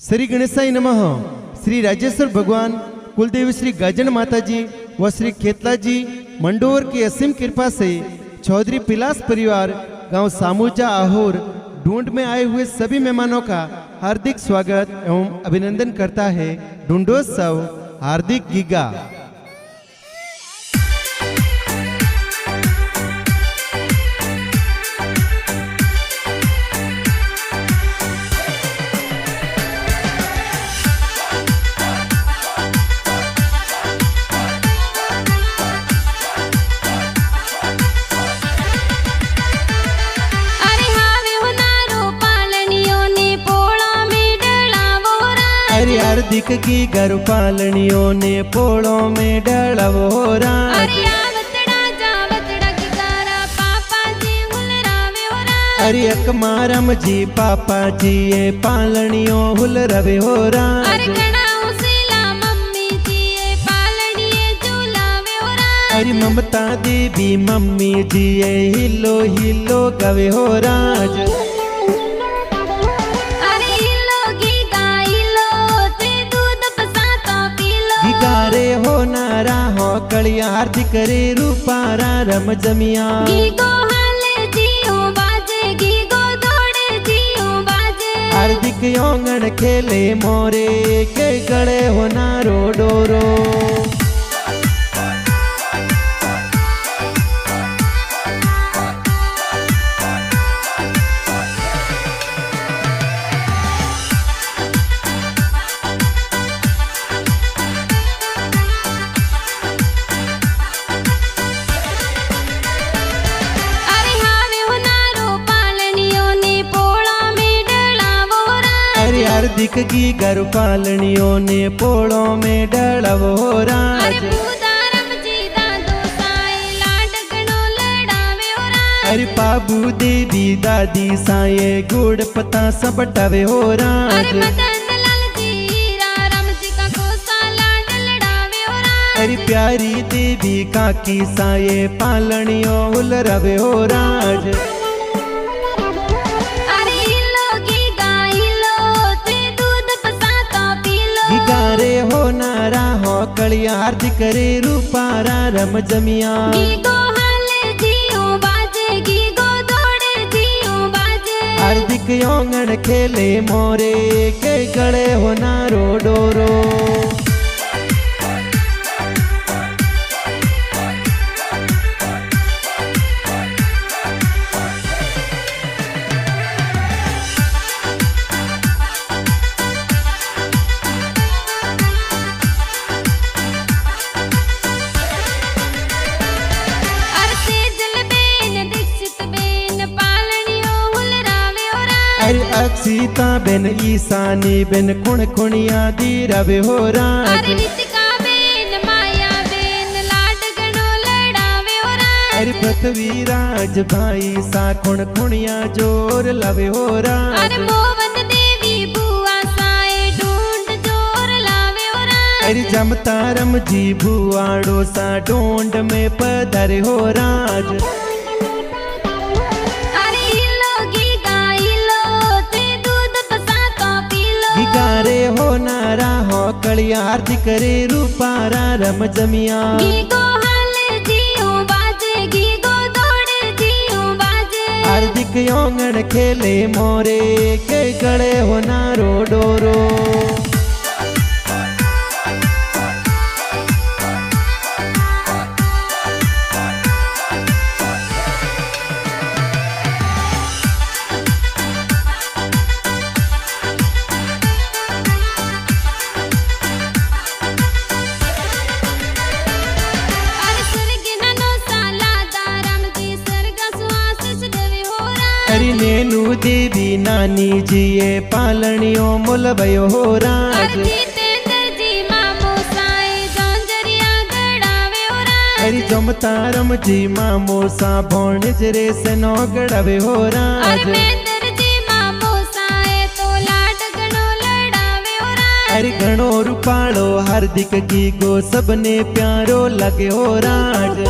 श्री गणेशाय नमः। श्री राजेश्वर भगवान कुलदेवी श्री गाजन माता जी व श्री खेतला जी मंडोर की असीम कृपा से चौधरी पिलास परिवार गांव सामूजा आहोर ढूंढ में आए हुए सभी मेहमानों का हार्दिक स्वागत एवं अभिनंदन करता है ढूंढोत्सव हार्दिक गीगा। हार्दिक की घर पालनियों ने पोड़ों में डलवोरा अरे अकमारम जी पापा जी ये पालनियों हुल रवे हो अरे ममता देवी मम्मी जी ये हिलो हिलो गवे हो राज रे हो नारा हो कलिया हार्दिक रे रूपारा रम जमिया हार्दिक योंगण खेले मोरे के गले हो नारो डोरो हार्दिक की घर पालनियों ने पोड़ों में डलवोरा अरे बाबू देवी दादी साये गुड़ पता सब टवे हो अरे प्यारी देवी काकी साये पालनियों उल रवे हो राज रे हो नारा हो कलिया हार्दिक रे रूपारा रम जमिया हार्दिक योंगण खेले मोरे के गले हो नारो डोरो अक्षिता बेन ईसानी बेन कुण कुणिया दी रवे हो राज अरे पृथ्वी राज भाई सा कुण कुणिया जोर लवे हो राज अरे जमतारम जी भुआड़ो सा ढूंढ में पधरे हो राज रे हो नारा हो कलिया हार्दिक रे रूपारा रम जमिया हार्दिक योंगण खेले मोरे के गले हो नारो डोरो नेनु देवी नानी जी ये पालनियों मुल भयो हो राज अरे जमतारम जी मामो सा भोणज रे से नो गड़वे हो राज अरे घणो रूपालो हार्दिक की गो सबने प्यारो लगे हो राज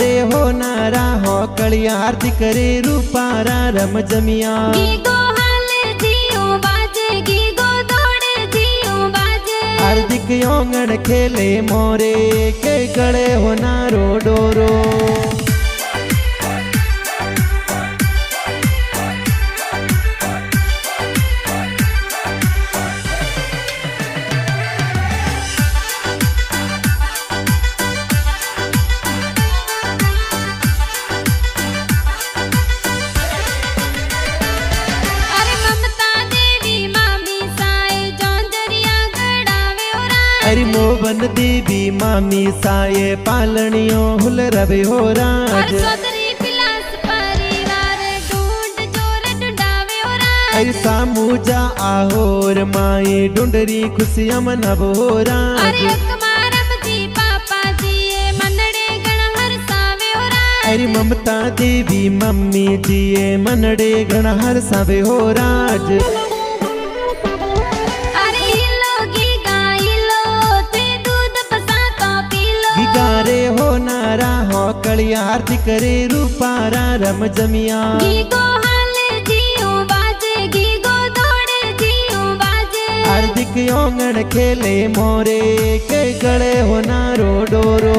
रे हो नारा हो कड़ी आरती करे रूपारा रम जमिया गीगो हाले जियो बाजे गीगो दौड़े जियो बाजे हार्दिक योंगण खेले मोरे के गड़े होनारो डोरो अरे मोबन देवी मामी साये पालनियों हुल रवे हो राज अरे सामूजा आहोर माए डुंडरी खुशियां मनब हो राज अरे ममता देवी मम्मी जिए मनड़े गण हर सावे हो राज गारे हो नारा हो कड़ी आरती करे रूपारा रम जमिया गीगो हाले जियो बाजे गीगो दौड़े जियो बाजे हार्दिक योंगण खेले मोरे के गड़े हो नारो डोरो।